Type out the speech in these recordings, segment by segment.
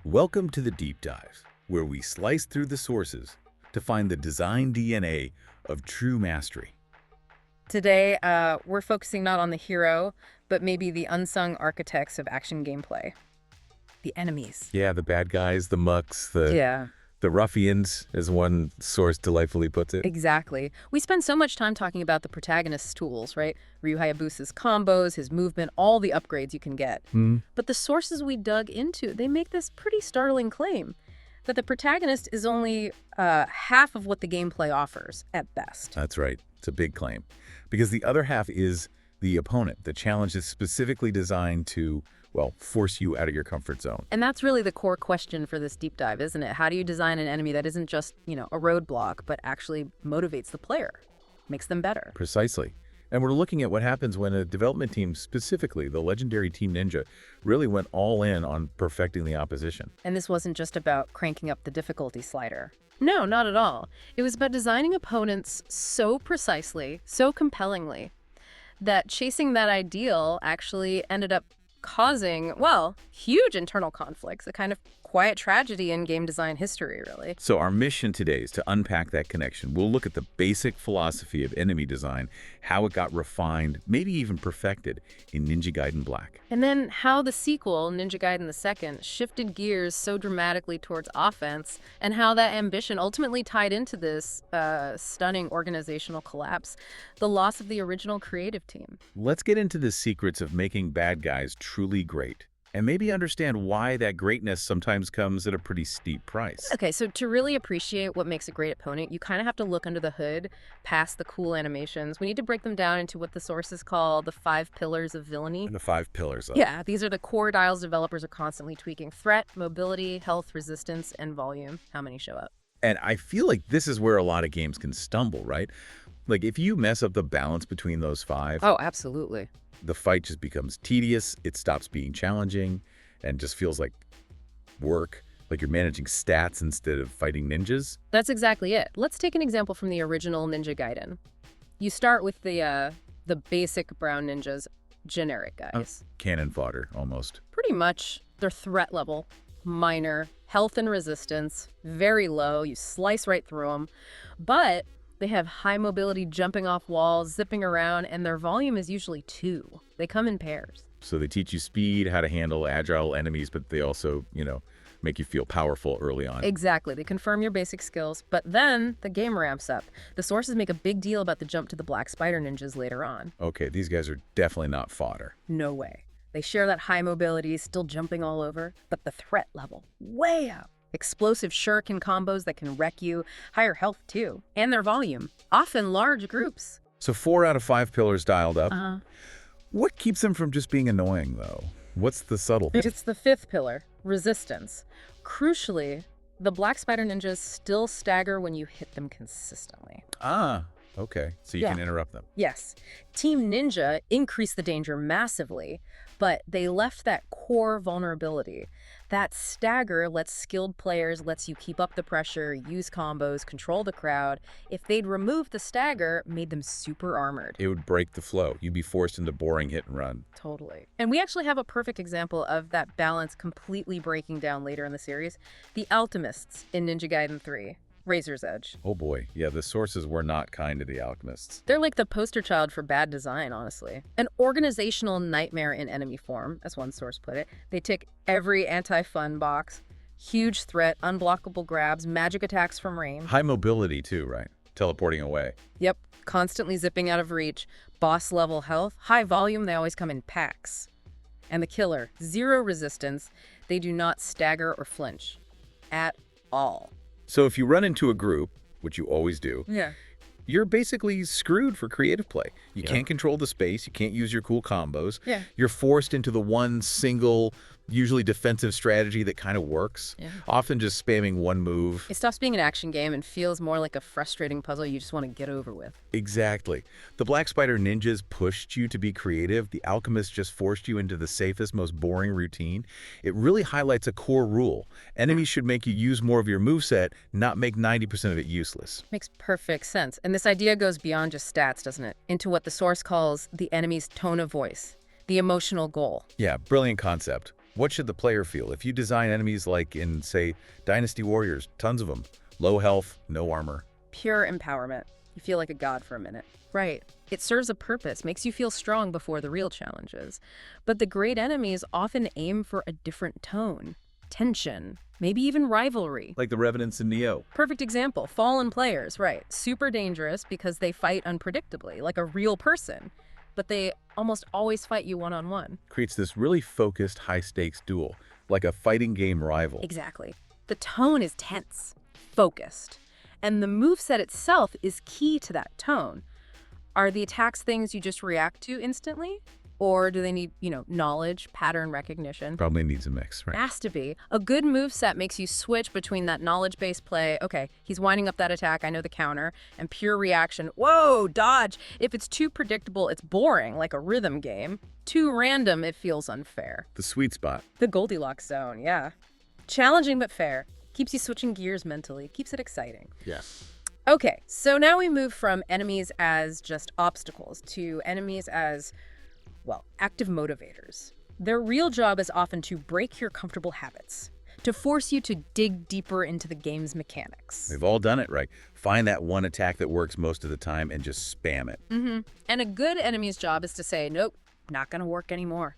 Welcome to the Deep Dive, where we slice through the sources to find the design DNA of true mastery. Today, we're focusing not on the hero, but maybe the unsung architects of action gameplay. The enemies. Yeah, the bad guys, the mucks, Yeah, the ruffians, as one source delightfully puts it. exactly. We spend so much time talking about the protagonist's tools, right? Ryu Hayabusa's combos, his movement, all the upgrades you can get. But the sources we dug into, they make this pretty startling claim that the protagonist is only half of what the gameplay offers, at best. That's right. It's a big claim. Because the other half is the opponent. The challenge is specifically designed to, well, force you out of your comfort zone. And that's really the core question for this deep dive, isn't it? How do you design an enemy that isn't just, a roadblock, but actually motivates the player, makes them better? Precisely. And we're looking at what happens when a development team, specifically the legendary Team Ninja, really went all in on perfecting the opposition. And this wasn't just about cranking up the difficulty slider. No, not at all. It was about designing opponents so precisely, so compellingly, that chasing that ideal actually ended up causing, well, huge internal conflicts, a kind of quiet tragedy in game design history, really. So our mission today is to unpack that connection. We'll look at the basic philosophy of enemy design, how it got refined, maybe even perfected in Ninja Gaiden Black. And then how the sequel, Ninja Gaiden II, shifted gears so dramatically towards offense, and how that ambition ultimately tied into this stunning organizational collapse, the loss of the original creative team. Let's get into the secrets of making bad guys truly great, and maybe understand why that greatness sometimes comes at a pretty steep price. Okay, so to really appreciate what makes a great opponent, you kind of have to look under the hood, past the cool animations. We need to break them down into what the sources call the 5 pillars of villainy. The 5 pillars of. Yeah, these are the core dials developers are constantly tweaking: threat, mobility, health, resistance, and volume. How many show up? And I feel like this is where a lot of games can stumble, right? Like if you mess up the balance between those 5, Oh, absolutely. the fight just becomes tedious, it stops being challenging, and just feels like work, like you're managing stats instead of fighting ninjas. That's exactly it. Let's take an example from the original Ninja Gaiden. You start with the basic brown ninjas, generic guys. Cannon fodder, almost. Pretty much their threat level, minor, health and resistance, very low. You slice right through them. But they have high mobility, jumping off walls, zipping around, and their volume is usually 2. They come in pairs. So they teach you speed, how to handle agile enemies, but they also, make you feel powerful early on. Exactly. They confirm your basic skills, but then the game ramps up. The sources make a big deal about the jump to the black spider ninjas later on. Okay, these guys are definitely not fodder. No way. They share that high mobility, still jumping all over, but the threat level, way up. Explosive shuriken combos that can wreck you, higher health too, and their volume, often large groups. So 4 out of 5 pillars dialed up. Uh-huh. What keeps them from just being annoying, though? What's the subtle thing? It's the 5th pillar, resistance. Crucially, the black spider ninjas still stagger when you hit them consistently. Ah, okay. So you Yeah. can interrupt them. Yes, Team Ninja increased the danger massively, but they left that core vulnerability. That stagger lets skilled players, lets you keep up the pressure, use combos, control the crowd. If they'd removed the stagger, made them super armored. It would break the flow. You'd be forced into boring hit and run. Totally. And we actually have a perfect example of that balance completely breaking down later in the series. The Alchemists in Ninja Gaiden 3. Razor's Edge. Oh boy, yeah, the sources were not kind to the alchemists. They're like the poster child for bad design, honestly. An organizational nightmare in enemy form, as one source put it. They tick every anti-fun box. Huge threat, unblockable grabs, magic attacks from range. High mobility too, right? Teleporting away. Yep, constantly zipping out of reach. Boss level health, high volume, they always come in packs. And the killer, 0 resistance. They do not stagger or flinch. At all. So if you run into a group, which you always do, Yeah. you're basically screwed for creative play. You Yeah. can't control the space. You can't use your cool combos. Yeah. You're forced into the one single, usually defensive strategy that kind of works. Yeah. Often just spamming one move. It stops being an action game and feels more like a frustrating puzzle you just want to get over with. Exactly. The Black Spider ninjas pushed you to be creative. The alchemists just forced you into the safest, most boring routine. It really highlights a core rule. Enemies should make you use more of your moveset, not make 90% of it useless. Makes perfect sense. And this idea goes beyond just stats, doesn't it? Into what the source calls the enemy's tone of voice, the emotional goal. Yeah, brilliant concept. What should the player feel? If you design enemies like in, say, Dynasty Warriors, tons of them, low health, no armor. Pure empowerment. You feel like a god for a minute. Right. It serves a purpose, makes you feel strong before the real challenges. But the great enemies often aim for a different tone. Tension. Maybe even rivalry. Like the Revenants in Neo. Perfect example. Fallen players, right. Super dangerous because they fight unpredictably, like a real person. But they almost always fight you one-on-one. Creates this really focused, high-stakes duel, like a fighting game rival. Exactly. The tone is tense, focused. And the moveset itself is key to that tone. Are the attacks things you just react to instantly? Or do they need, knowledge, pattern recognition? Probably needs a mix, right? Has to be. A good moveset makes you switch between that knowledge-based play, okay, he's winding up that attack, I know the counter, and pure reaction, whoa, dodge. If it's too predictable, it's boring, like a rhythm game. Too random, it feels unfair. The sweet spot. The Goldilocks zone, yeah. Challenging but fair. Keeps you switching gears mentally, keeps it exciting. Yeah. Okay, so now we move from enemies as just obstacles to enemies as, well, active motivators. Their real job is often to break your comfortable habits, to force you to dig deeper into the game's mechanics. We've all done it, right? Find that one attack that works most of the time and just spam it. And a good enemy's job is to say, nope, not gonna work anymore.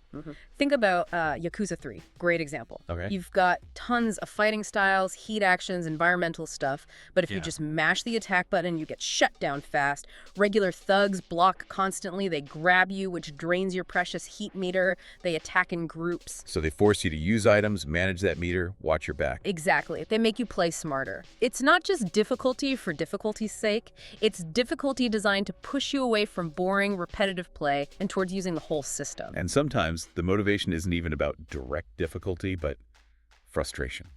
Think about Yakuza 3, great example. Okay. You've got tons of fighting styles, heat actions, environmental stuff, but if you just mash the attack button, you get shut down fast. Regular thugs block constantly, they grab you, which drains your precious heat meter, they attack in groups. So they force you to use items, manage that meter, watch your back. Exactly, they make you play smarter. It's not just difficulty for difficulty's sake, it's difficulty designed to push you away from boring, repetitive play and towards using the whole system. And sometimes the motivation isn't even about direct difficulty, but frustration,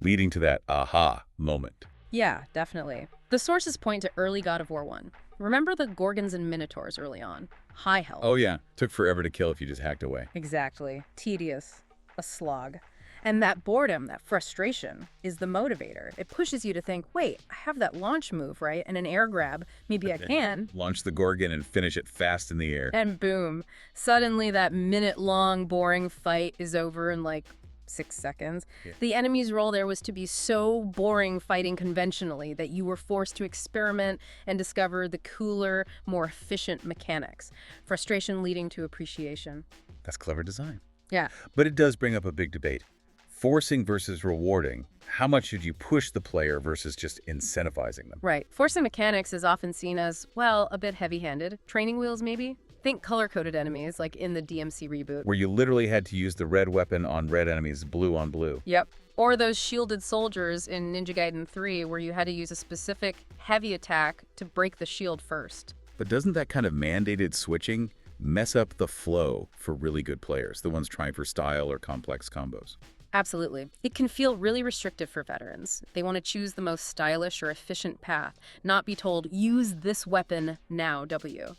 leading to that aha moment. Yeah, definitely. The sources point to early God of War 1. Remember the Gorgons and Minotaurs early on? High health. Oh yeah, took forever to kill if you just hacked away. Exactly. Tedious. A slog. And that boredom, that frustration, is the motivator. It pushes you to think, wait, I have that launch move, right? And an air grab. Maybe I can. Launch the Gorgon and finish it fast in the air. And boom. Suddenly that minute-long boring fight is over in like 6 seconds. The enemy's role there was to be so boring fighting conventionally that you were forced to experiment and discover the cooler, more efficient mechanics. Frustration leading to appreciation. That's clever design. Yeah. But it does bring up a big debate. Forcing versus rewarding. How much should you push the player versus just incentivizing them? Right. Forcing mechanics is often seen as, well, a bit heavy-handed. Training wheels, maybe? Think color-coded enemies, like in the DMC reboot. Where you literally had to use the red weapon on red enemies, blue on blue. Yep. Or those shielded soldiers in Ninja Gaiden 3, where you had to use a specific heavy attack to break the shield first. But doesn't that kind of mandated switching mess up the flow for really good players, the ones trying for style or complex combos? Absolutely. It can feel really restrictive for veterans. They want to choose the most stylish or efficient path, not be told, use this weapon now, W.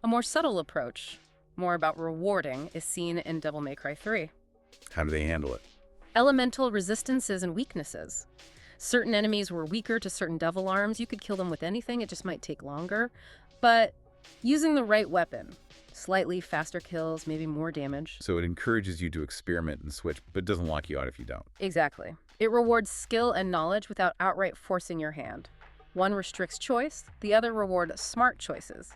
A more subtle approach, more about rewarding, is seen in Devil May Cry 3. How do they handle it? Elemental resistances and weaknesses. Certain enemies were weaker to certain devil arms. You could kill them with anything, it just might take longer. But using the right weapon, slightly faster kills, maybe more damage. So it encourages you to experiment and switch, but doesn't lock you out if you don't. Exactly. It rewards skill and knowledge without outright forcing your hand. One restricts choice, the other rewards smart choices.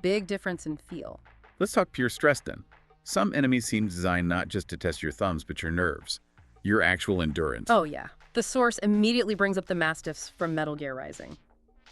Big difference in feel. Let's talk pure stress then. Some enemies seem designed not just to test your thumbs, but your nerves, your actual endurance. Oh yeah. The source immediately brings up the Mastiffs from Metal Gear Rising.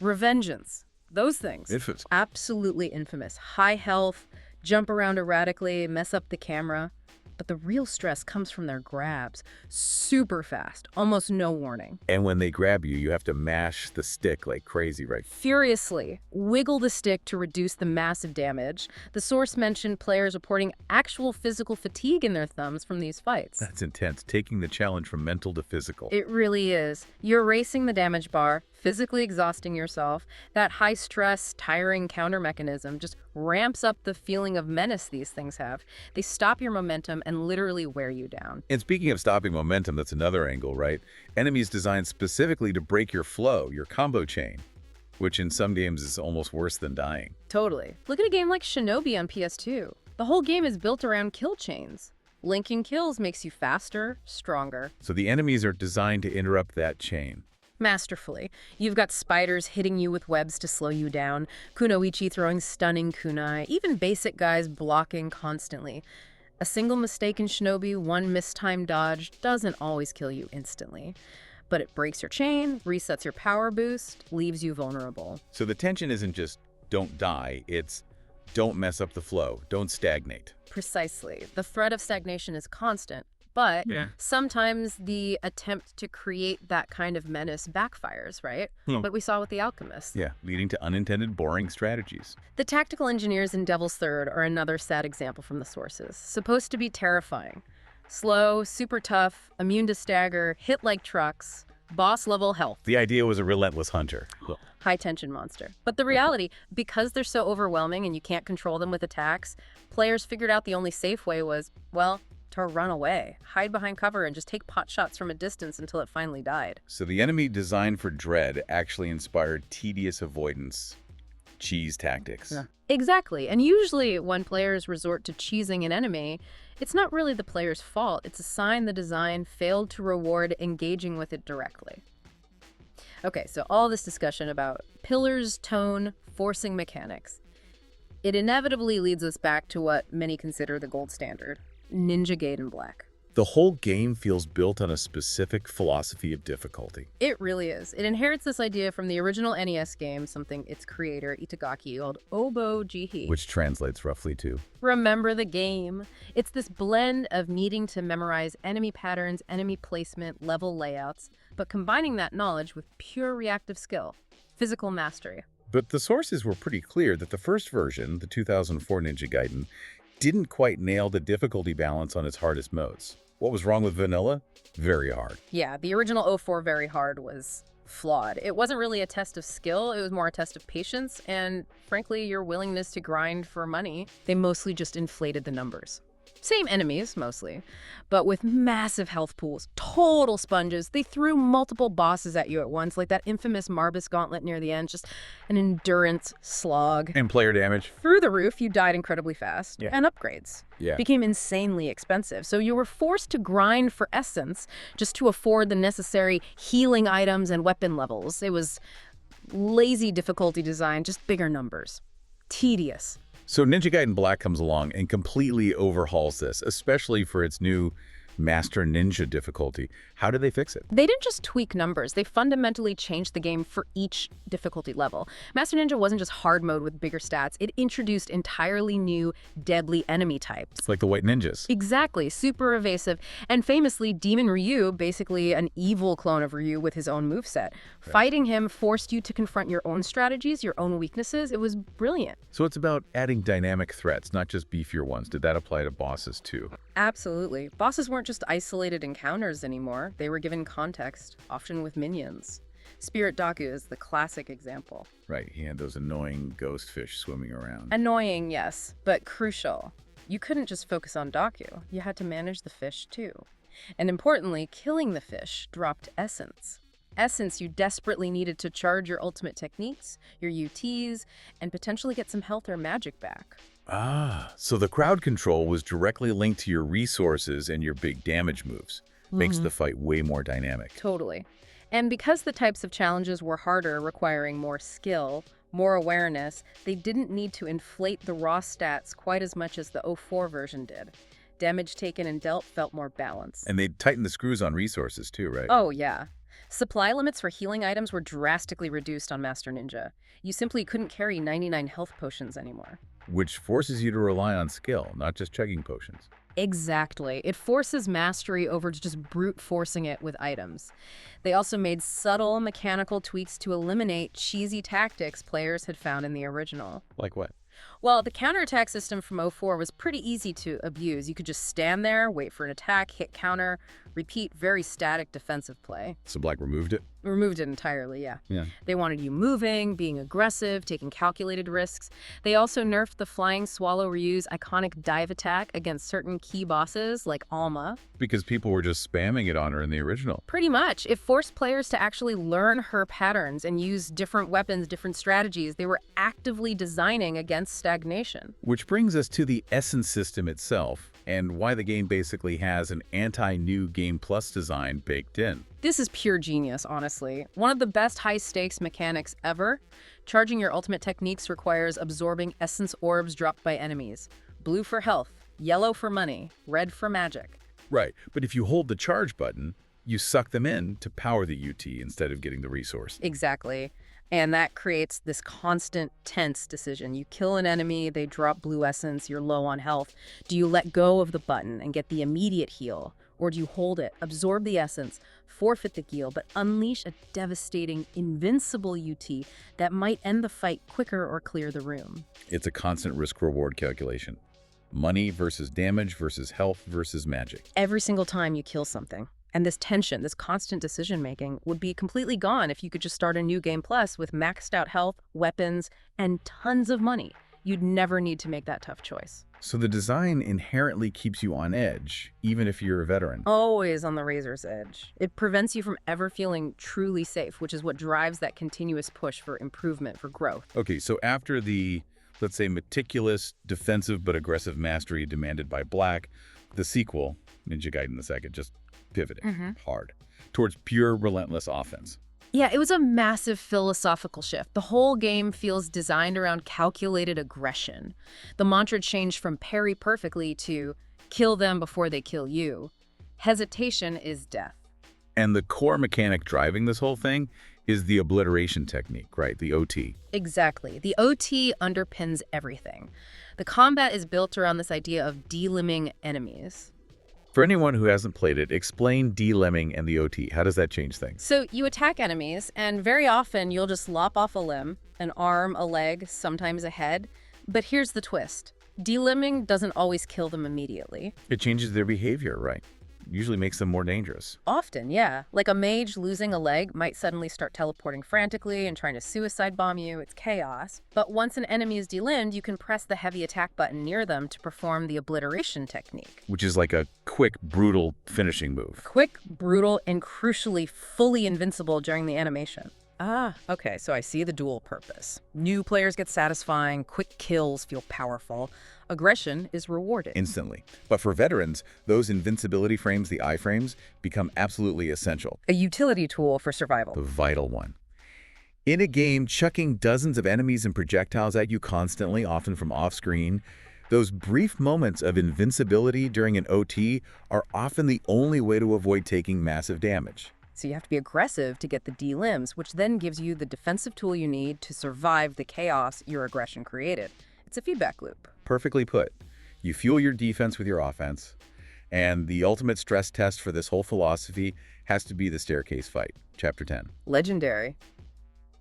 Revengeance. Those things. Infamous. Absolutely infamous. High health, jump around erratically, mess up the camera. But the real stress comes from their grabs. Super fast, almost no warning. And when they grab you, you have to mash the stick like crazy, right? Furiously, wiggle the stick to reduce the massive damage. The source mentioned players reporting actual physical fatigue in their thumbs from these fights. That's intense, taking the challenge from mental to physical. It really is. You're racing the damage bar, physically exhausting yourself. That high-stress, tiring counter mechanism just ramps up the feeling of menace these things have. They stop your momentum and literally wear you down. And speaking of stopping momentum, that's another angle, right? Enemies designed specifically to break your flow, your combo chain, which in some games is almost worse than dying. Totally. Look at a game like Shinobi on PS2. The whole game is built around kill chains. Linking kills makes you faster, stronger. So the enemies are designed to interrupt that chain. Masterfully. You've got spiders hitting you with webs to slow you down, kunoichi throwing stunning kunai, even basic guys blocking constantly. A single mistake in shinobi, one mistimed dodge, doesn't always kill you instantly. But it breaks your chain, resets your power boost, leaves you vulnerable. So the tension isn't just don't die, it's don't mess up the flow, don't stagnate. Precisely. The threat of stagnation is constant, but sometimes the attempt to create that kind of menace backfires, right? What we saw with the alchemist. Yeah, leading to unintended boring strategies. The tactical engineers in Devil's Third are another sad example from the sources. Supposed to be terrifying. Slow, super tough, immune to stagger, hit like trucks, boss-level health. The idea was a relentless hunter. High-tension monster. But the reality, because they're so overwhelming and you can't control them with attacks, players figured out the only safe way was, well, to run away, hide behind cover, and just take pot shots from a distance until it finally died. So the enemy designed for dread actually inspired tedious avoidance, cheese tactics. Exactly. And usually when players resort to cheesing an enemy, it's not really the player's fault. It's a sign the design failed to reward engaging with it directly. Okay, so all this discussion about pillars, tone, forcing mechanics. It inevitably leads us back to what many consider the gold standard. Ninja Gaiden Black. The whole game feels built on a specific philosophy of difficulty. It really is. It inherits this idea from the original NES game, something its creator, Itagaki, called Obo Jihi. Which translates roughly to Remember the game. It's this blend of needing to memorize enemy patterns, enemy placement, level layouts, but combining that knowledge with pure reactive skill, physical mastery. But the sources were pretty clear that the first version, the 2004 Ninja Gaiden, didn't quite nail the difficulty balance on its hardest modes. What was wrong with vanilla? Very hard. Yeah, the original 04 Very Hard was flawed. It wasn't really a test of skill, it was more a test of patience and, frankly, your willingness to grind for money. They mostly just inflated the numbers. Same enemies, mostly, but with massive health pools, total sponges. They threw multiple bosses at you at once, like that infamous Marbus gauntlet near the end, just an endurance slog. And player damage. Through the roof, you died incredibly fast, and upgrades became insanely expensive. So you were forced to grind for essence just to afford the necessary healing items and weapon levels. It was lazy difficulty design, just bigger numbers. Tedious. So Ninja Gaiden Black comes along and completely overhauls this, especially for its new Master Ninja difficulty. How did they fix it? They didn't just tweak numbers, they fundamentally changed the game for each difficulty level. Master Ninja wasn't just hard mode with bigger stats, it introduced entirely new, deadly enemy types. It's like the White Ninjas. Exactly, super evasive. And famously, Demon Ryu, basically an evil clone of Ryu with his own moveset. Fighting him forced you to confront your own strategies, your own weaknesses. It was brilliant. So it's about adding dynamic threats, not just beefier ones. Did that apply to bosses too? Absolutely. Bosses weren't just isolated encounters anymore. They were given context, often with minions. Spirit Daku is the classic example. Right, he had those annoying ghost fish swimming around. Annoying, yes, but crucial. You couldn't just focus on Daku. You had to manage the fish too. And importantly, killing the fish dropped essence. Essence you desperately needed to charge your ultimate techniques, your UTs, and potentially get some health or magic back. Ah, so the crowd control was directly linked to your resources and your big damage moves. Makes the fight way more dynamic. Totally. And because the types of challenges were harder, requiring more skill, more awareness, they didn't need to inflate the raw stats quite as much as the 04 version did. Damage taken and dealt felt more balanced. And they tightened the screws on resources too, right? Oh, yeah. Supply limits for healing items were drastically reduced on Master Ninja. You simply couldn't carry 99 health potions anymore. Which forces you to rely on skill, not just chugging potions. Exactly. It forces mastery over to just brute forcing it with items. They also made subtle mechanical tweaks to eliminate cheesy tactics players had found in the original. Like what? Well, the counterattack system from 04 was pretty easy to abuse. You could just stand there, wait for an attack, hit counter, repeat very static defensive play. So Black removed it? Removed it entirely, yeah. Yeah. They wanted you moving, being aggressive, taking calculated risks. They also nerfed the Flying Swallow Ryu's iconic dive attack against certain key bosses like Alma. Because people were just spamming it on her in the original. Pretty much. It forced players to actually learn her patterns and use different weapons, different strategies. They were actively designing against stagnation. Which brings us to the essence system itself and why the game basically has an anti-new Game Plus design baked in. This is pure genius, honestly. One of the best high-stakes mechanics ever. Charging your ultimate techniques requires absorbing essence orbs dropped by enemies. Blue for health, yellow for money, red for magic. Right, but if you hold the charge button, you suck them in to power the UT instead of getting the resource. Exactly. And that creates this constant, tense decision. You kill an enemy, they drop blue essence, you're low on health. Do you let go of the button and get the immediate heal? Or do you hold it, absorb the essence, forfeit the heal, but unleash a devastating, invincible UT that might end the fight quicker or clear the room? It's a constant risk-reward calculation. Money versus damage versus health versus magic. Every single time you kill something. And this tension, this constant decision-making would be completely gone if you could just start a new Game Plus with maxed out health, weapons, and tons of money. You'd never need to make that tough choice. So the design inherently keeps you on edge, even if you're a veteran. Always on the razor's edge. It prevents you from ever feeling truly safe, which is what drives that continuous push for improvement, for growth. Okay, so after the, let's say, meticulous, defensive but aggressive mastery demanded by Black, the sequel, Ninja Gaiden II, just pivoted hard towards pure relentless offense. Yeah, it was a massive philosophical shift. The whole game feels designed around calculated aggression. The mantra changed from parry perfectly to kill them before they kill you. Hesitation is death. And the core mechanic driving this whole thing is the obliteration technique, right? The OT. Exactly. The OT underpins everything. The combat is built around this idea of delimbing enemies. For anyone who hasn't played it, explain delimbing and the OT. How does that change things? So you attack enemies, and very often you'll just lop off a limb, an arm, a leg, sometimes a head. But here's the twist. Delimbing doesn't always kill them immediately. It changes their behavior, right? Usually makes them more dangerous. Often, yeah. Like a mage losing a leg might suddenly start teleporting frantically and trying to suicide bomb you. It's chaos. But once an enemy is delimbed, you can press the heavy attack button near them to perform the obliteration technique. Which is like a quick, brutal finishing move. Quick, brutal, and crucially fully invincible during the animation. Ah, okay, so I see the dual purpose. New players get satisfying, quick kills feel powerful. Aggression is rewarded. Instantly. But for veterans, those invincibility frames, the iframes, become absolutely essential. A utility tool for survival. The vital one. In a game, chucking dozens of enemies and projectiles at you constantly, often from off-screen, those brief moments of invincibility during an OT are often the only way to avoid taking massive damage. So you have to be aggressive to get the D-limbs, which then gives you the defensive tool you need to survive the chaos your aggression created. It's a feedback loop. Perfectly put. You fuel your defense with your offense, and the ultimate stress test for this whole philosophy has to be the staircase fight, Chapter 10. Legendary.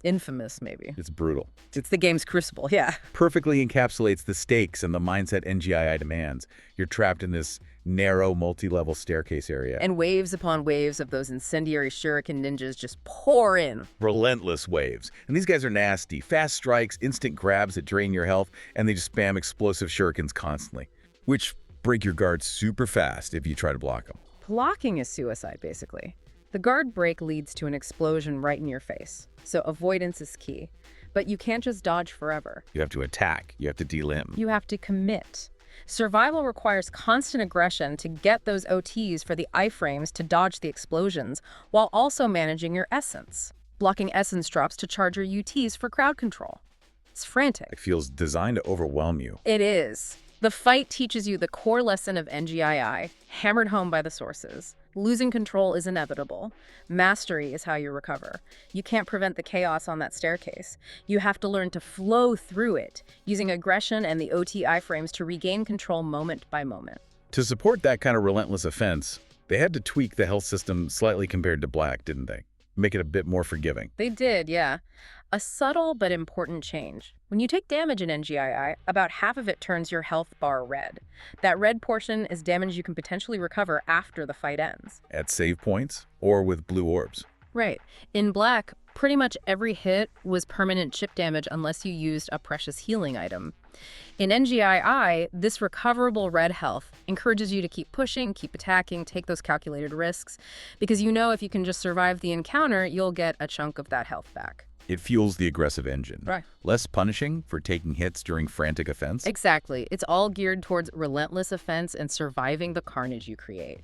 Infamous, maybe. It's brutal. It's the game's crucible, yeah. Perfectly encapsulates the stakes and the mindset NGII demands. You're trapped in this narrow, multi-level staircase area. And waves upon waves of those incendiary shuriken ninjas just pour in. Relentless waves. And these guys are nasty. Fast strikes, instant grabs that drain your health, and they just spam explosive shurikens constantly, which break your guard super fast if you try to block them. Blocking is suicide, basically. The guard break leads to an explosion right in your face, so avoidance is key. But you can't just dodge forever. You have to attack. You have to delimb. You have to commit. Survival requires constant aggression to get those OTs for the iframes to dodge the explosions, while also managing your essence. Blocking essence drops to charge your UTs for crowd control. It's frantic. It feels designed to overwhelm you. It is. The fight teaches you the core lesson of NGII, hammered home by the sources. Losing control is inevitable. Mastery is how you recover. You can't prevent the chaos on that staircase. You have to learn to flow through it, using aggression and the OT iframes to regain control moment by moment. To support that kind of relentless offense, they had to tweak the health system slightly compared to Black, didn't they? Make it a bit more forgiving. They did, yeah. A subtle but important change. When you take damage in NGII, about half of it turns your health bar red. That red portion is damage you can potentially recover after the fight ends. At save points or with blue orbs. Right. In Black, pretty much every hit was permanent chip damage unless you used a precious healing item. In NGII, this recoverable red health encourages you to keep pushing, keep attacking, take those calculated risks, because you know if you can just survive the encounter, you'll get a chunk of that health back. It fuels the aggressive engine. Right. Less punishing for taking hits during frantic offense. Exactly. It's all geared towards relentless offense and surviving the carnage you create.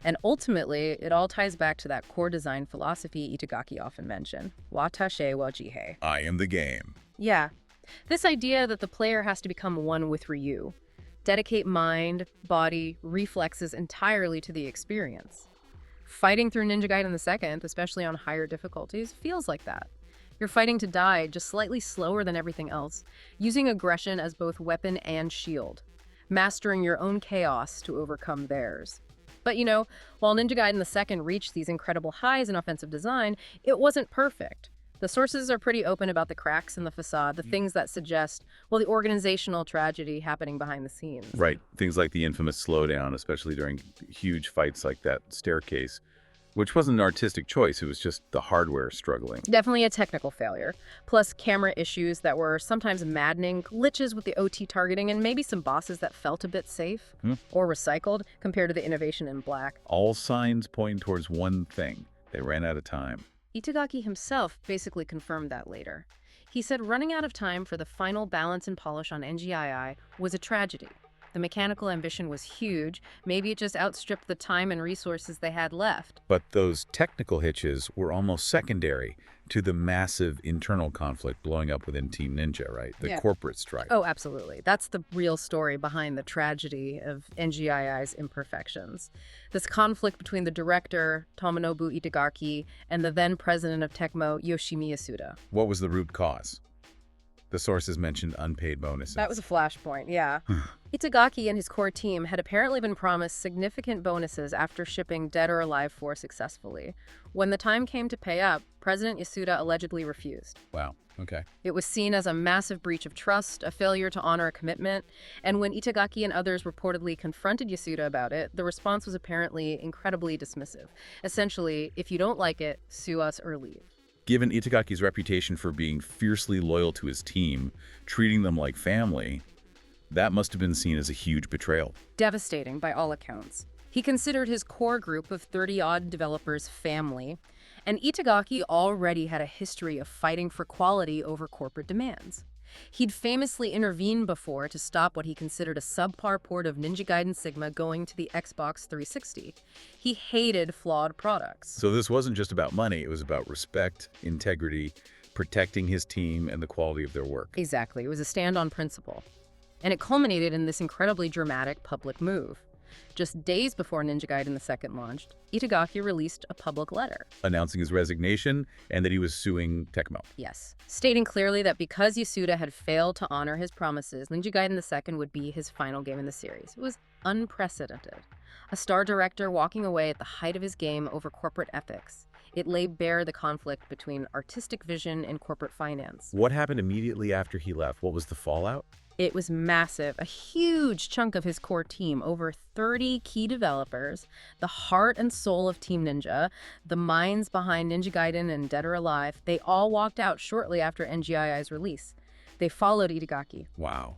And ultimately, it all ties back to that core design philosophy Itagaki often mentioned, watashe wa jihei. I am the game. Yeah, this idea that the player has to become one with Ryu, dedicate mind, body, reflexes entirely to the experience. Fighting through Ninja Gaiden II, especially on higher difficulties, feels like that. You're fighting to die, just slightly slower than everything else, using aggression as both weapon and shield, mastering your own chaos to overcome theirs. But while Ninja Gaiden II reached these incredible highs in offensive design, it wasn't perfect. The sources are pretty open about the cracks in the facade, the things that suggest, the organizational tragedy happening behind the scenes. Right. Things like the infamous slowdown, especially during huge fights like that staircase, which wasn't an artistic choice. It was just the hardware struggling. Definitely a technical failure. Plus camera issues that were sometimes maddening, glitches with the OT targeting, and maybe some bosses that felt a bit safe or recycled compared to the innovation in Black. All signs point towards one thing. They ran out of time. Itagaki himself basically confirmed that later. He said running out of time for the final balance and polish on NGII was a tragedy. The mechanical ambition was huge. Maybe it just outstripped the time and resources they had left. But those technical hitches were almost secondary to the massive internal conflict blowing up within Team Ninja, right? The corporate strife. Oh, absolutely. That's the real story behind the tragedy of NGII's imperfections. This conflict between the director, Tomonobu Itagaki, and the then president of Tecmo, Yoshimi Yasuda. What was the root cause? The sources mentioned unpaid bonuses. That was a flashpoint, yeah. Itagaki and his core team had apparently been promised significant bonuses after shipping Dead or Alive 4 successfully. When the time came to pay up, President Yasuda allegedly refused. Wow, okay. It was seen as a massive breach of trust, a failure to honor a commitment, and when Itagaki and others reportedly confronted Yasuda about it, the response was apparently incredibly dismissive. Essentially, if you don't like it, sue us or leave. Given Itagaki's reputation for being fiercely loyal to his team, treating them like family, that must have been seen as a huge betrayal. Devastating by all accounts. He considered his core group of 30-odd developers family, and Itagaki already had a history of fighting for quality over corporate demands. He'd famously intervened before to stop what he considered a subpar port of Ninja Gaiden Sigma going to the Xbox 360. He hated flawed products. So this wasn't just about money, it was about respect, integrity, protecting his team, and the quality of their work. Exactly. It was a stand on principle. And it culminated in this incredibly dramatic public move. Just days before Ninja Gaiden II launched, Itagaki released a public letter. Announcing his resignation and that he was suing Tecmo. Yes, stating clearly that because Yasuda had failed to honor his promises, Ninja Gaiden II would be his final game in the series. It was unprecedented. A star director walking away at the height of his game over corporate ethics. It laid bare the conflict between artistic vision and corporate finance. What happened immediately after he left? What was the fallout? It was massive, a huge chunk of his core team, over 30 key developers, the heart and soul of Team Ninja, the minds behind Ninja Gaiden and Dead or Alive. They all walked out shortly after NGII's release. They followed Itagaki. Wow.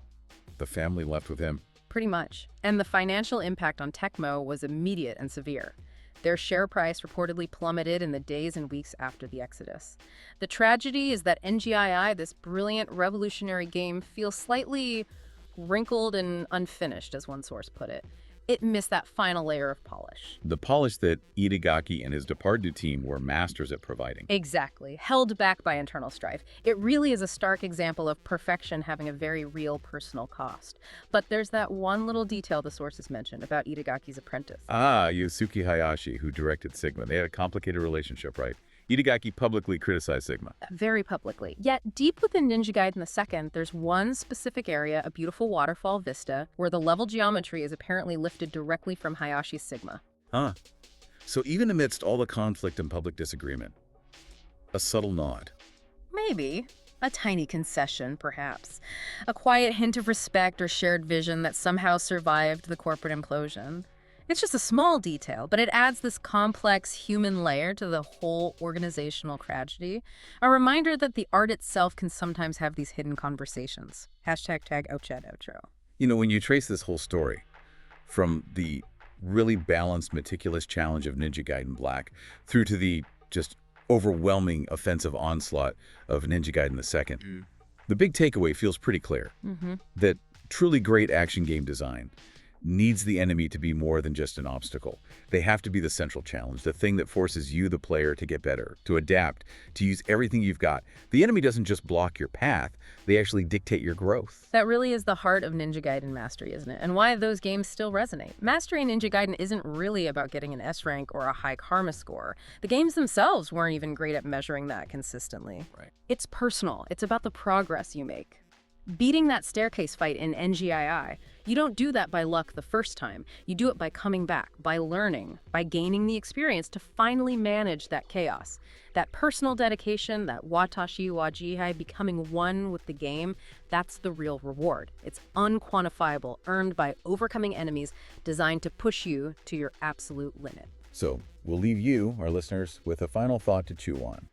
The family left with him. Pretty much. And the financial impact on Tecmo was immediate and severe. Their share price reportedly plummeted in the days and weeks after the exodus. The tragedy is that NGII, this brilliant revolutionary game, feels slightly wrinkled and unfinished, as one source put it. It missed that final layer of polish. The polish that Itagaki and his departed team were masters at providing. Exactly. Held back by internal strife. It really is a stark example of perfection having a very real personal cost. But there's that one little detail the sources mentioned about Itagaki's apprentice. Ah, Yusuke Hayashi, who directed Sigma. They had a complicated relationship, right? Itagaki publicly criticized Sigma. Very publicly. Yet, deep within Ninja Gaiden II, there's one specific area, a beautiful waterfall vista, where the level geometry is apparently lifted directly from Hayashi's Sigma. Huh. So even amidst all the conflict and public disagreement, a subtle nod. Maybe. A tiny concession, perhaps. A quiet hint of respect or shared vision that somehow survived the corporate implosion. It's just a small detail, but it adds this complex human layer to the whole organizational tragedy. A reminder that the art itself can sometimes have these hidden conversations. #outro. You know, when you trace this whole story, from the really balanced, meticulous challenge of Ninja Gaiden Black through to the just overwhelming offensive onslaught of Ninja Gaiden II. The big takeaway feels pretty clear, that truly great action game design needs the enemy to be more than just an obstacle. They have to be the central challenge, the thing that forces you, the player, to get better, to adapt, to use everything you've got. The enemy doesn't just block your path, they actually dictate your growth. That really is the heart of Ninja Gaiden Mastery, isn't it? And why those games still resonate. Mastery in Ninja Gaiden isn't really about getting an S rank or a high karma score. The games themselves weren't even great at measuring that consistently. Right. It's personal. It's about the progress you make. Beating that staircase fight in NGII, you don't do that by luck the first time. You do it by coming back, by learning, by gaining the experience to finally manage that chaos. That personal dedication, that watashi wa jihai, becoming one with the game, that's the real reward. It's unquantifiable, earned by overcoming enemies designed to push you to your absolute limit. So, we'll leave you, our listeners, with a final thought to chew on.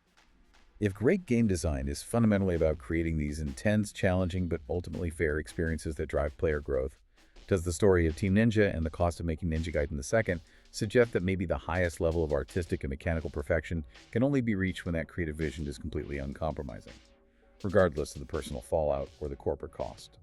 If great game design is fundamentally about creating these intense, challenging, but ultimately fair experiences that drive player growth, does the story of Team Ninja and the cost of making Ninja Gaiden II suggest that maybe the highest level of artistic and mechanical perfection can only be reached when that creative vision is completely uncompromising, regardless of the personal fallout or the corporate cost?